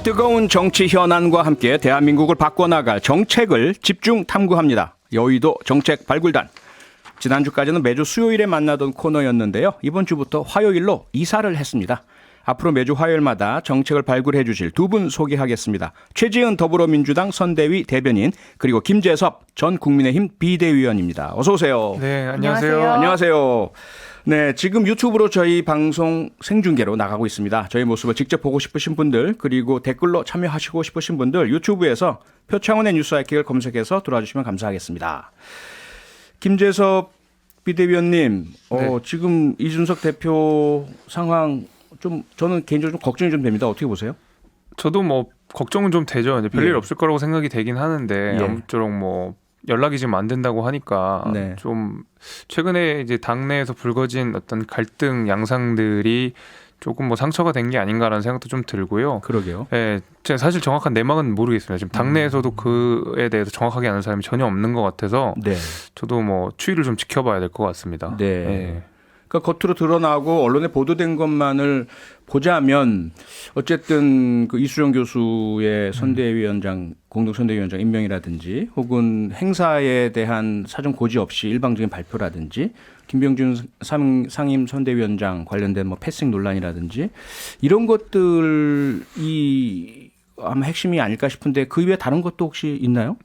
뜨거운 정치 현안과 함께 대한민국을 바꿔나갈 정책을 집중 탐구합니다. 여의도 정책 발굴단. 지난주까지는 매주 수요일에 만나던 코너였는데요. 이번 주부터 화요일로 이사를 했습니다. 앞으로 매주 화요일마다 정책을 발굴해 주실 두 분 소개하겠습니다. 최지은 더불어민주당 선대위 대변인, 그리고 김재섭 전 국민의힘 비대위원입니다. 어서 오세요. 네, 안녕하세요. 안녕하세요. 네, 지금 유튜브로 저희 방송 생중계로 나가고 있습니다. 저희 모습을 직접 보고 싶으신 분들, 그리고 댓글로 참여하시고 싶으신 분들 유튜브에서 표창원의 뉴스 아이킥을 검색해서 들어와 주시면 감사하겠습니다. 김재섭 비대위원님, 네. 지금 이준석 대표 상황 좀 저는 개인적으로 좀 걱정이 좀 됩니다. 어떻게 보세요? 저도 뭐 걱정은 좀 되죠. 이제 별일 예. 없을 거라고 생각이 되긴 하는데 예. 아무쪼록 뭐 연락이 지금 안 된다고 하니까 네. 좀 최근에 이제 당내에서 불거진 어떤 갈등 양상들이 조금 뭐 상처가 된 게 아닌가라는 생각도 좀 들고요. 그러게요. 예, 제가 사실 정확한 내막은 모르겠습니다. 지금 당내에서도 그에 대해서 정확하게 아는 사람이 전혀 없는 것 같아서 네. 저도 뭐 추이를 좀 지켜봐야 될 것 같습니다. 네. 예. 그러니까 겉으로 드러나고 언론에 보도된 것만을 보자면 어쨌든 그 이수정 교수의 선대위원장, 공동 선대위원장 임명이라든지 혹은 행사에 대한 사전 고지 없이 일방적인 발표라든지 김병준 상임 선대위원장 관련된 뭐 패싱 논란이라든지 이런 것들이 아마 핵심이 아닐까 싶은데 그 이외에 다른 것도 혹시 있나요?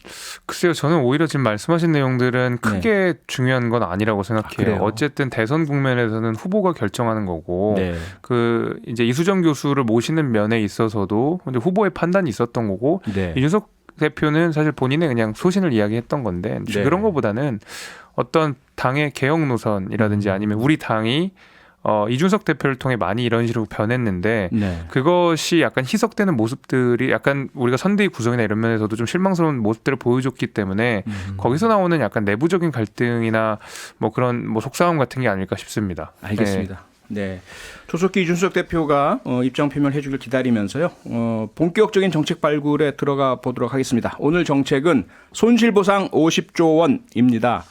글쎄요, 저는 오히려 지금 말씀하신 내용들은 크게 중요한 건 아니라고 생각해요. 그래요? 어쨌든 대선 국면에서는 후보가 결정하는 거고, 네. 그 이제 이수정 교수를 모시는 면에 있어서도 이제 후보의 판단이 있었던 거고, 네. 이준석 대표는 사실 본인의 그냥 소신을 이야기했던 건데 네. 그런 것보다는 어떤 당의 개혁 노선이라든지 아니면 우리 당이 이준석 대표를 통해 많이 이런 식으로 변했는데 네. 그것이 약간 희석되는 모습들이 약간 우리가 선대위 구성이나 이런 면에서도 좀 실망스러운 모습들을 보여줬기 때문에 거기서 나오는 약간 내부적인 갈등이나 뭐 그런 뭐 속상함 같은 게 아닐까 싶습니다. 알겠습니다. 네. 조속히 이준석 대표가 입장 표명을 해주길 기다리면서요. 본격적인 정책 발굴에 들어가 보도록 하겠습니다. 오늘 정책은 손실보상 50조 원입니다.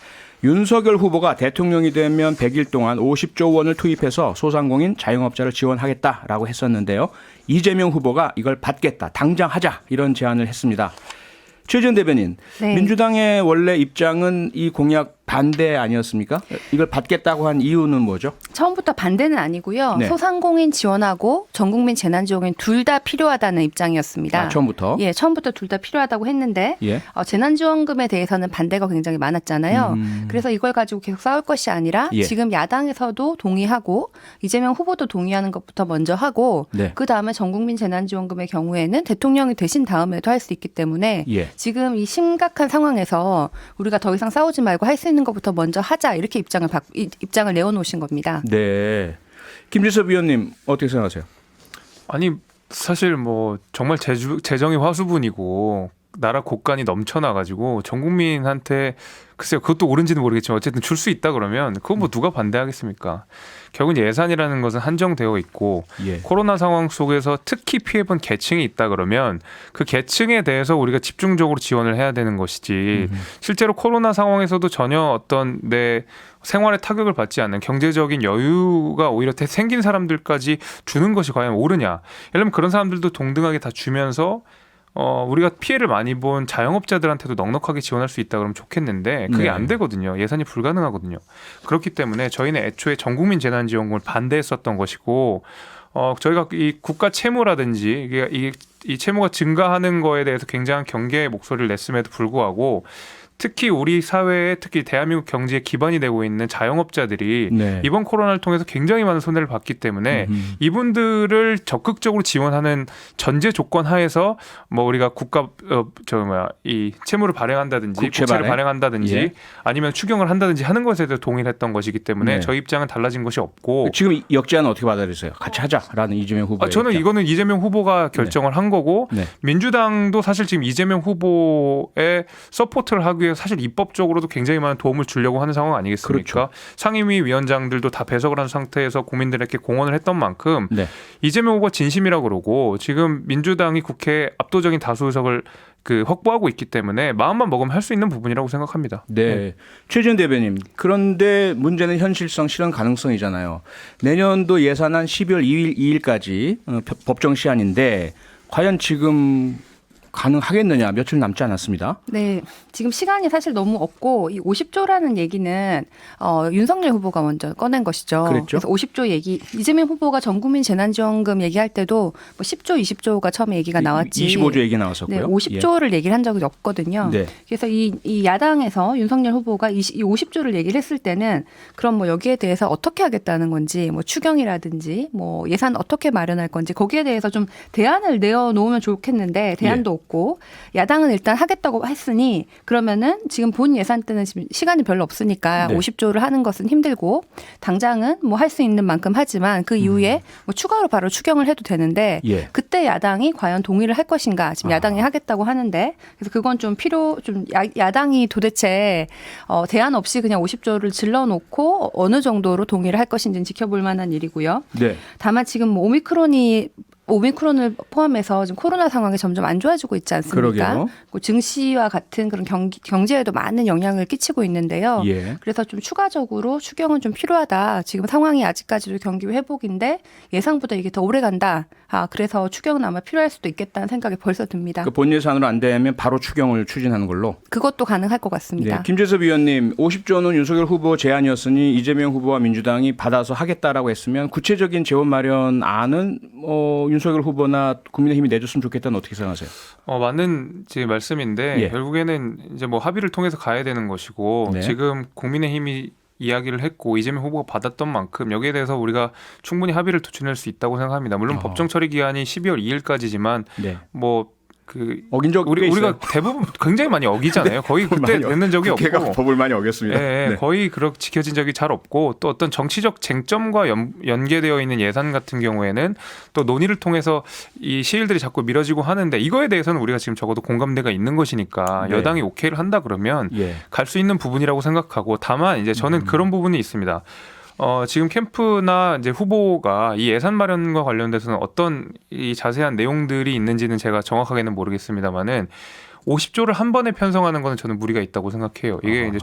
윤석열 후보가 대통령이 되면 100일 동안 50조 원을 투입해서 소상공인 자영업자를 지원하겠다라고 했었는데요. 이재명 후보가 이걸 받겠다, 당장 하자 이런 제안을 했습니다. 최지은 대변인, 네. 민주당의 원래 입장은 이 공약 반대 아니었습니까? 이걸 받겠다고 한 이유는 뭐죠? 처음부터 반대는 아니고요. 네. 소상공인 지원하고 전국민 재난지원금 둘 다 필요하다는 입장이었습니다. 아, 처음부터? 예, 처음부터 둘 다 필요하다고 했는데 예. 재난지원금에 대해서는 반대가 굉장히 많았잖아요. 그래서 이걸 가지고 계속 싸울 것이 아니라 예. 지금 야당에서도 동의하고 이재명 후보도 동의하는 것부터 먼저 하고 네. 그다음에 전국민 재난지원금의 경우에는 대통령이 되신 다음에도 할 수 있기 때문에 예. 지금 이 심각한 상황에서 우리가 더 이상 싸우지 말고 할 수 있는 것부터 먼저 하자 이렇게 입장을 내어놓으신 겁니다. 네. 김재섭 위원님 어떻게 생각하세요? 아니 사실 뭐 정말 재정이 화수분이고 나라 곳간이 넘쳐나가지고 전 국민한테 글쎄요 그것도 옳은지는 모르겠지만 어쨌든 줄 수 있다 그러면 그건 뭐 누가 반대하겠습니까? 결국은 예산이라는 것은 한정되어 있고 예. 코로나 상황 속에서 특히 피해본 계층이 있다 그러면 그 계층에 대해서 우리가 집중적으로 지원을 해야 되는 것이지 실제로 코로나 상황에서도 전혀 어떤 내 생활에 타격을 받지 않는 경제적인 여유가 오히려 생긴 사람들까지 주는 것이 과연 옳으냐. 예를 들면 그런 사람들도 동등하게 다 주면서 우리가 피해를 많이 본 자영업자들한테도 넉넉하게 지원할 수 있다 그러면 좋겠는데 그게 네. 안 되거든요. 예산이 불가능하거든요. 그렇기 때문에 저희는 애초에 전국민 재난지원금을 반대했었던 것이고 저희가 이 국가 채무라든지 이 채무가 증가하는 거에 대해서 굉장한 경계의 목소리를 냈음에도 불구하고 특히 우리 사회에 특히 대한민국 경제의 기반이 되고 있는 자영업자들이 네. 이번 코로나를 통해서 굉장히 많은 손해를 봤기 때문에 이분들을 적극적으로 지원하는 전제 조건 하에서 뭐 우리가 국가 이 채무를 발행한다든지 국채 국채를 발행? 발행한다든지 예. 아니면 추경을 한다든지 하는 것에 대해서 동의를 했던 것이기 때문에 네. 저희 입장은 달라진 것이 없고 지금 역제안은 어떻게 받아들이세요? 같이 하자라는 이재명 후보의 저는 입장. 이거는 이재명 후보가 결정을 한 거고 네. 민주당도 사실 지금 이재명 후보의 서포트를 하기 위해 사실 입법적으로도 굉장히 많은 도움을 주려고 하는 상황 아니겠습니까? 그렇죠. 상임위 위원장들도 다 배석을 한 상태에서 국민들에게 공헌을 했던 만큼 네. 이재명 후보가 진심이라고 그러고 지금 민주당이 국회에 압도적인 다수 의석을 확보하고 있기 때문에 마음만 먹으면 할 수 있는 부분이라고 생각합니다. 네. 최지은 대변인. 그런데 문제는 현실성 실현 가능성이잖아요. 내년도 예산안 12월 2일까지 법정 시한인데 과연 지금 가능하겠느냐? 며칠 남지 않았습니다. 네, 지금 시간이 사실 너무 없고 이 50조라는 얘기는 윤석열 후보가 먼저 꺼낸 것이죠. 그랬죠. 그래서 50조 얘기, 이재명 후보가 전국민 재난지원금 얘기할 때도 뭐 10조, 20조가 처음에 얘기가 나왔지. 25조 얘기 나왔었고요. 네, 50조를 얘기를 한 적이 없거든요. 네. 그래서 이 야당에서 윤석열 후보가 이 50조를 얘기를 했을 때는 그럼 뭐 여기에 대해서 어떻게 하겠다는 건지, 뭐 추경이라든지 뭐 예산 어떻게 마련할 건지 거기에 대해서 좀 대안을 내어놓으면 좋겠는데 대안도 없고 야당은 일단 하겠다고 했으니 그러면은 지금 본 예산 때는 지금 시간이 별로 없으니까 네. 50조를 하는 것은 힘들고 당장은 뭐 할 수 있는 만큼 하지만 그 이후에 뭐 추가로 바로 추경을 해도 되는데 예. 그때 야당이 과연 동의를 할 것인가 지금 야당이 하겠다고 하는데 그래서 그건 좀 야당이 도대체 대안 없이 그냥 50조를 질러놓고 어느 정도로 동의를 할 것인지는 지켜볼 만한 일이고요. 네. 다만 지금 뭐 오미크론을 포함해서 지금 코로나 상황이 점점 안 좋아지고 있지 않습니까? 그러게요. 그 증시와 같은 그런 경제에도 많은 영향을 끼치고 있는데요. 예. 그래서 좀 추가적으로 추경은 좀 필요하다. 지금 상황이 아직까지도 경기 회복인데 예상보다 이게 더 오래 간다. 그래서 추경은 아마 필요할 수도 있겠다는 생각이 벌써 듭니다. 그 본 예산으로 안 되면 바로 추경을 추진하는 걸로. 그것도 가능할 것 같습니다. 네. 김재섭 위원님, 50조는 윤석열 후보 제안이었으니 이재명 후보와 민주당이 받아서 하겠다라고 했으면 구체적인 재원 마련 안은 윤석열 후보나 국민의힘이 내줬으면 좋겠다는 어떻게 생각하세요? 맞는 지금 말씀인데 예. 결국에는 이제 뭐 합의를 통해서 가야 되는 것이고 네. 지금 국민의힘이 이야기를 했고 이재명 후보가 받았던 만큼 여기에 대해서 우리가 충분히 합의를 도출할 수 있다고 생각합니다. 물론 법정 처리 기한이 12월 2일까지지만 네. 뭐 어긴 적 우리가 대부분 굉장히 많이 어기잖아요. 거의 그때 냈는 적이 국회가 없고 법을 많이 어겼습니다. 네, 네. 거의 그렇게 지켜진 적이 잘 없고 또 어떤 정치적 쟁점과 연계되어 있는 예산 같은 경우에는 또 논의를 통해서 이 시일들이 자꾸 미뤄지고 하는데 이거에 대해서는 우리가 지금 적어도 공감대가 있는 것이니까 네. 여당이 오케이를 한다 그러면 예. 갈 수 있는 부분이라고 생각하고 다만 이제 저는 그런 부분이 있습니다. 지금 캠프나 이제 후보가 이 예산 마련과 관련돼서는 어떤 이 자세한 내용들이 있는지는 제가 정확하게는 모르겠습니다만은 50조를 한 번에 편성하는 거는 저는 무리가 있다고 생각해요. 이게 이제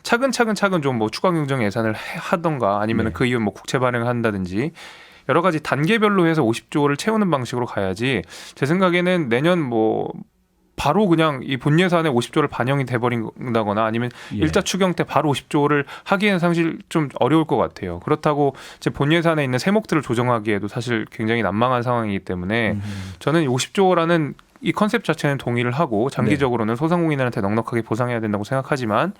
차근차근 좀 뭐 추가 경정 예산을 하던가 아니면 그 이후 뭐 국채 발행을 한다든지 여러 가지 단계별로 해서 50조를 채우는 방식으로 가야지 제 생각에는 내년 뭐 바로 그냥 이 본 예산에 50조를 반영이 돼버린다거나 아니면 일자 추경 때 바로 50조를 하기에는 사실 좀 어려울 것 같아요. 그렇다고 제 본 예산에 있는 세목들을 조정하기에도 사실 굉장히 난망한 상황이기 때문에 저는 50조라는 이 컨셉 자체는 동의를 하고 장기적으로는 소상공인들한테 넉넉하게 보상해야 된다고 생각하지만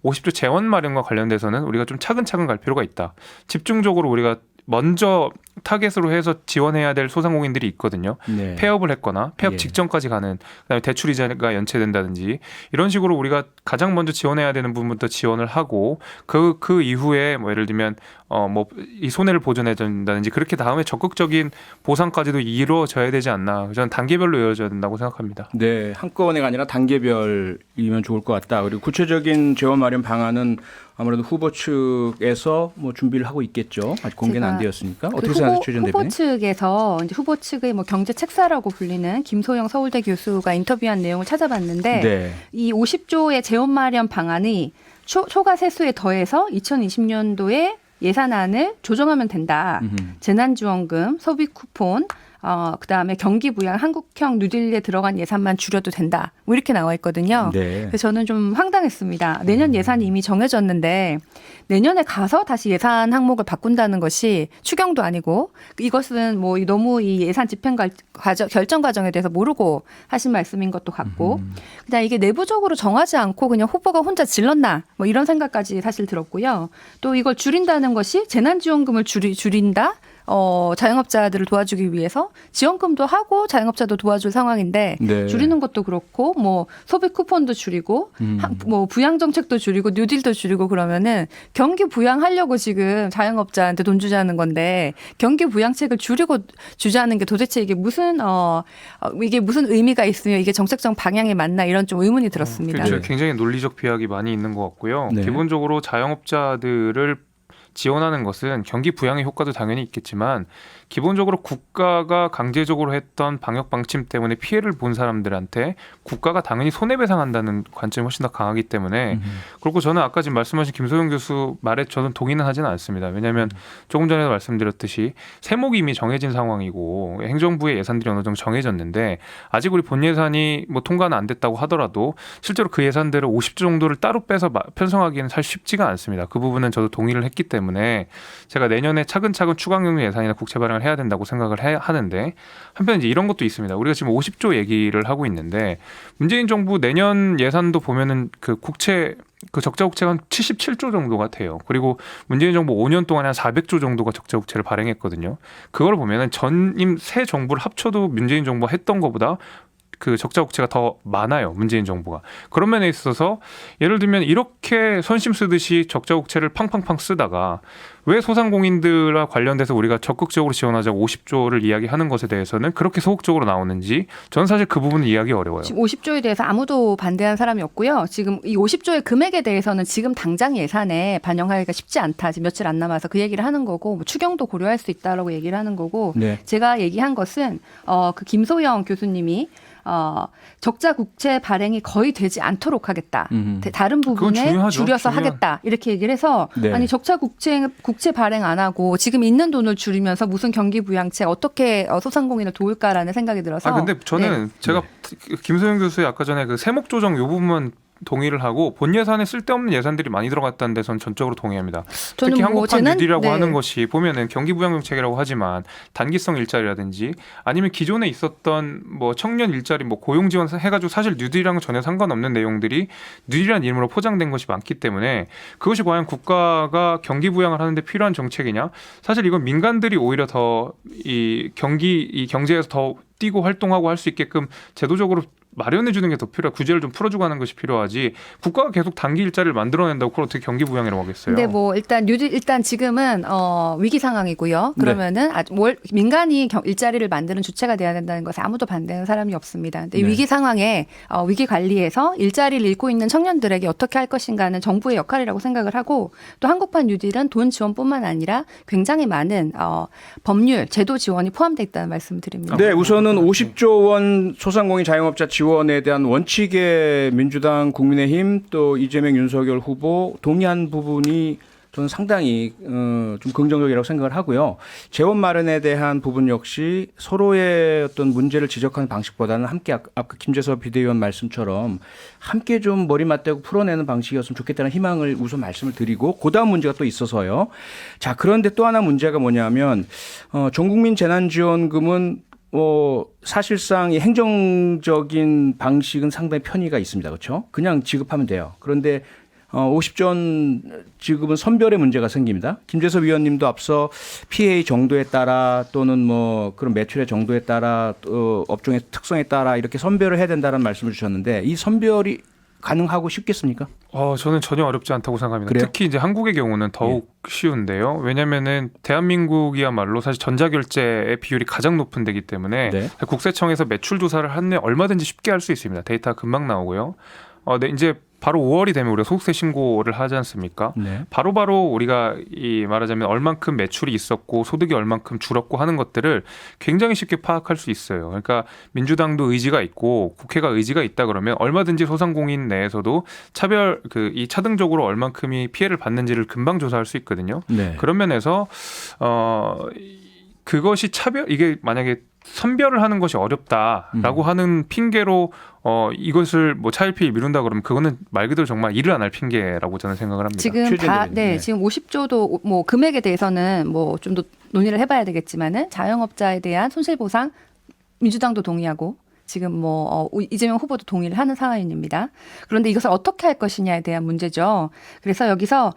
50조 재원 마련과 관련돼서는 우리가 좀 차근차근 갈 필요가 있다. 집중적으로 우리가 먼저 타겟으로 해서 지원해야 될 소상공인들이 있거든요. 네. 폐업을 했거나 폐업 직전까지 가는 그다음에 대출 이자가 연체된다든지 이런 식으로 우리가 가장 먼저 지원해야 되는 부분부터 지원을 하고 그 이후에 뭐 예를 들면 뭐 이 손해를 보전해야 된다든지 그렇게 다음에 적극적인 보상까지도 이루어져야 되지 않나. 저는 단계별로 이루어져야 된다고 생각합니다. 네, 한꺼번에가 아니라 단계별이면 좋을 것 같다. 그리고 구체적인 재원 마련 방안은 아무래도 후보 측에서 뭐 준비를 하고 있겠죠. 아직 공개는 안 되었으니까. 어떻게 생각하세요, 최 전 대표님? 후보 측에서 이제 후보 측의 뭐 경제 책사라고 불리는 김소영 서울대 교수가 인터뷰한 내용을 찾아봤는데 네. 이 50조의 재원 마련 방안이 초과 세수에 더해서 2020년도에 예산안을 조정하면 된다. 재난지원금, 소비 쿠폰, 그다음에 경기 부양, 한국형 뉴딜에 들어간 예산만 줄여도 된다. 뭐 이렇게 나와 있거든요. 네. 그래서 저는 좀 황당했습니다. 내년 예산이 이미 정해졌는데 내년에 가서 다시 예산 항목을 바꾼다는 것이 추경도 아니고 이것은 뭐 너무 이 예산 집행 결정 과정에 대해서 모르고 하신 말씀인 것도 같고 그냥 이게 내부적으로 정하지 않고 그냥 후보가 혼자 질렀나 뭐 이런 생각까지 사실 들었고요. 또 이걸 줄인다는 것이 재난지원금을 줄인다. 자영업자들을 도와주기 위해서 지원금도 하고 자영업자도 도와줄 상황인데 네. 줄이는 것도 그렇고 뭐 소비 쿠폰도 줄이고 뭐 부양 정책도 줄이고 뉴딜도 줄이고 그러면은 경기 부양하려고 지금 자영업자한테 돈 주자는 건데 경기 부양책을 줄이고 주자는 게 도대체 이게 무슨 의미가 있으며 이게 정책적 방향에 맞나 이런 좀 의문이 들었습니다. 그렇죠. 굉장히 논리적 비약이 많이 있는 것 같고요. 네. 기본적으로 자영업자들을 지원하는 것은 경기 부양의 효과도 당연히 있겠지만 기본적으로 국가가 강제적으로 했던 방역 방침 때문에 피해를 본 사람들한테 국가가 당연히 손해배상한다는 관점이 훨씬 더 강하기 때문에 그리고 저는 아까 지금 말씀하신 김소영 교수 말에 저는 동의는 하지는 않습니다. 왜냐하면 조금 전에도 말씀드렸듯이 세목이 이미 정해진 상황이고 행정부의 예산들이 어느 정도 정해졌는데 아직 우리 본 예산이 뭐 통과는 안 됐다고 하더라도 실제로 그 예산들을 50조 정도를 따로 빼서 편성하기는 사실 쉽지가 않습니다. 그 부분은 저도 동의를 했기 때문에 제가 내년에 차근차근 추가경유 예산이나 국채 발행을 해야 된다고 생각을 하는데 한편 이제 이런 것도 있습니다. 우리가 지금 50조 얘기를 하고 있는데 문재인 정부 내년 예산도 보면은 그 국채 그 적자 국채가 한 77조 정도가 돼요. 그리고 문재인 정부 5년 동안에 한 400조 정도가 적자 국채를 발행했거든요. 그걸 보면은 전임 새 정부를 합쳐도 문재인 정부가 했던 것보다 그 적자 국채가 더 많아요. 문재인 정부가. 그런 면에 있어서 예를 들면 이렇게 선심 쓰듯이 적자 국채를 팡팡팡 쓰다가 왜 소상공인들과 관련돼서 우리가 적극적으로 지원하자고 50조를 이야기하는 것에 대해서는 그렇게 소극적으로 나오는지 저는 사실 그 부분은 이해하기 어려워요. 지금 50조에 대해서 아무도 반대한 사람이 없고요. 지금 이 50조의 금액에 대해서는 지금 당장 예산에 반영하기가 쉽지 않다. 지금 며칠 안 남아서 그 얘기를 하는 거고 뭐 추경도 고려할 수 있다라고 얘기를 하는 거고 네. 제가 얘기한 것은 그 김소영 교수님이 적자 국채 발행이 거의 되지 않도록 하겠다. 다른 부분에 중요하죠. 줄여서 하겠다. 이렇게 얘기를 해서 네. 아니 적자 국채 발행 안 하고 지금 있는 돈을 줄이면서 무슨 경기 부양책 어떻게 소상공인을 도울까라는 생각이 들어서. 근데 저는 제가 김소영 교수의 아까 전에 그 세목 조정 요 부분만 동의를 하고 본 예산에 쓸데없는 예산들이 많이 들어갔다는 데선 전적으로 동의합니다. 특히 한국판 뉴딜이라고 하는 것이 보면은 경기 부양 정책이라고 하지만 단기성 일자리라든지 아니면 기존에 있었던 뭐 청년 일자리 뭐 고용 지원 해가지고 사실 뉴딜이랑은 전혀 상관없는 내용들이 뉴딜이라는 이름으로 포장된 것이 많기 때문에 그것이 과연 국가가 경기 부양을 하는데 필요한 정책이냐? 사실 이건 민간들이 오히려 더 이 경제에서 더 뛰고 활동하고 할 수 있게끔 제도적으로 마련해 주는 게 더 필요해. 구제를 좀 풀어주고 하는 것이 필요하지. 국가가 계속 단기 일자리를 만들어낸다고 그걸 어떻게 경기 부양이라고 하겠어요? 네, 뭐 일단 지금은 위기 상황이고요. 그러면은 민간이 일자리를 만드는 주체가 돼야 된다는 것에 아무도 반대하는 사람이 없습니다. 근데 위기 상황에 위기 관리에서 일자리를 잃고 있는 청년들에게 어떻게 할 것인가는 정부의 역할이라고 생각을 하고 또 한국판 뉴딜은 돈 지원뿐만 아니라 굉장히 많은 법률, 제도 지원이 포함되어 있다는 말씀을 드립니다. 네, 우선은 50조 원 소상공인 자영업자 지원에 대한 원칙에 민주당, 국민의힘 또 이재명, 윤석열 후보 동의한 부분이 저는 상당히 좀 긍정적이라고 생각을 하고요. 재원 마련에 대한 부분 역시 서로의 어떤 문제를 지적하는 방식보다는 함께 아까 김재섭 비대위원 말씀처럼 함께 좀 머리 맞대고 풀어내는 방식이었으면 좋겠다는 희망을 우선 말씀을 드리고 그다음 문제가 또 있어서요. 자, 그런데 또 하나 문제가 뭐냐면 전국민 재난지원금은 사실상 이 행정적인 방식은 상당히 편의가 있습니다. 그렇죠? 그냥 지급하면 돼요. 그런데 50조 원 지급은 선별의 문제가 생깁니다. 김재섭 위원님도 앞서 피해의 정도에 따라 또는 뭐 그런 매출의 정도에 따라 또 업종의 특성에 따라 이렇게 선별을 해야 된다는 말씀을 주셨는데 이 선별이 가능하고 쉽겠습니까? 저는 전혀 어렵지 않다고 생각합니다. 그래요? 특히 이제 한국의 경우는 더욱 쉬운데요. 왜냐면은 대한민국이야말로 사실 전자결제의 비율이 가장 높은 데기 때문에 네. 국세청에서 매출 조사를 하는 데 얼마든지 쉽게 할 수 있습니다. 데이터가 금방 나오고요. 네, 이제 바로 5월이 되면 우리가 소득세 신고를 하지 않습니까? 네. 바로바로 우리가 이 말하자면 얼만큼 매출이 있었고 소득이 얼만큼 줄었고 하는 것들을 굉장히 쉽게 파악할 수 있어요. 그러니까 민주당도 의지가 있고 국회가 의지가 있다 그러면 얼마든지 소상공인 내에서도 이 차등적으로 얼만큼이 피해를 받는지를 금방 조사할 수 있거든요. 네. 그런 면에서 그것이 이게 만약에 선별을 하는 것이 어렵다라고 하는 핑계로 이것을 뭐 차일피일 미룬다 그러면 그거는 말 그대로 정말 일을 안 할 핑계라고 저는 생각을 합니다. 지금 지금 50조도 뭐 금액에 대해서는 뭐 좀 더 논의를 해봐야 되겠지만은 자영업자에 대한 손실보상 민주당도 동의하고 지금 뭐 이재명 후보도 동의를 하는 상황입니다. 그런데 이것을 어떻게 할 것이냐에 대한 문제죠. 그래서 여기서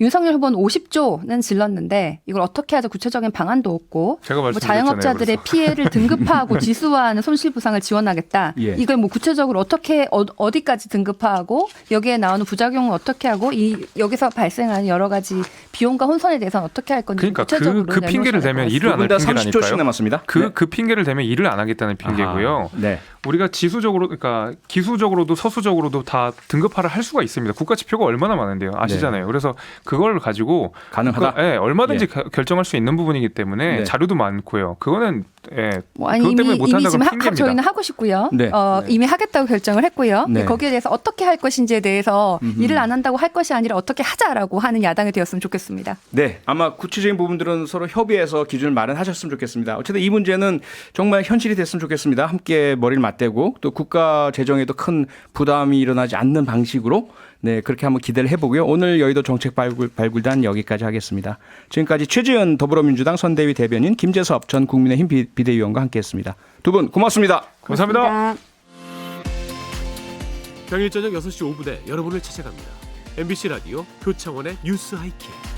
윤석열 후보는 50조는 질렀는데 이걸 어떻게 하자 구체적인 방안도 없고 뭐 자영업자들의 피해를 등급화하고 지수화하는 손실보상을 지원하겠다. 예. 이걸 뭐 구체적으로 어떻게 어디까지 등급화하고 여기에 나오는 부작용은 어떻게 하고 여기서 발생하는 여러 가지 비용과 혼선에 대해서는 어떻게 할 건지 그러니까 구체적으로 그 핑계를 대면 일을 안 할 핑계라니까요. 30초씩 남았습니다. 그 핑계를 대면 일을 안 하겠다는 핑계고요. 있는데요. 네. 우리가 지수적으로, 그러니까 기수적으로도 서수적으로도 다 등급화를 할 수가 있습니다. 국가 지표가 얼마나 많은데요, 아시잖아요. 그래서 그걸 가지고 가능하다. 예, 얼마든지 예. 결정할 수 있는 부분이기 때문에 네. 자료도 많고요. 그거는 뭐 아니, 그것 때문에 이미 못한다고 지금 핑계입니다. 저희는 하고 싶고요. 네. 이미 하겠다고 결정을 했고요. 네. 거기에 대해서 어떻게 할 것인지에 대해서 일을 안 한다고 할 것이 아니라 어떻게 하자라고 하는 야당이 되었으면 좋겠습니다. 네, 아마 구체적인 부분들은 서로 협의해서 기준을 마련하셨으면 좋겠습니다. 어쨌든 이 문제는 정말 현실이 됐으면 좋겠습니다. 함께 머리를 맞대고 또 국가 재정에도 큰 부담이 일어나지 않는 방식으로 네, 그렇게 한번 기대를 해보고요. 오늘 여의도 정책 발굴단 여기까지 하겠습니다. 지금까지 최지은 더불어민주당 선대위 대변인, 김재섭 전 국민의힘 비대위원과 함께했습니다. 두 분 고맙습니다. 감사합니다. 평일 저녁 6시 5분에 여러분을 찾아갑니다. MBC 라디오 표창원의 뉴스 하이킥.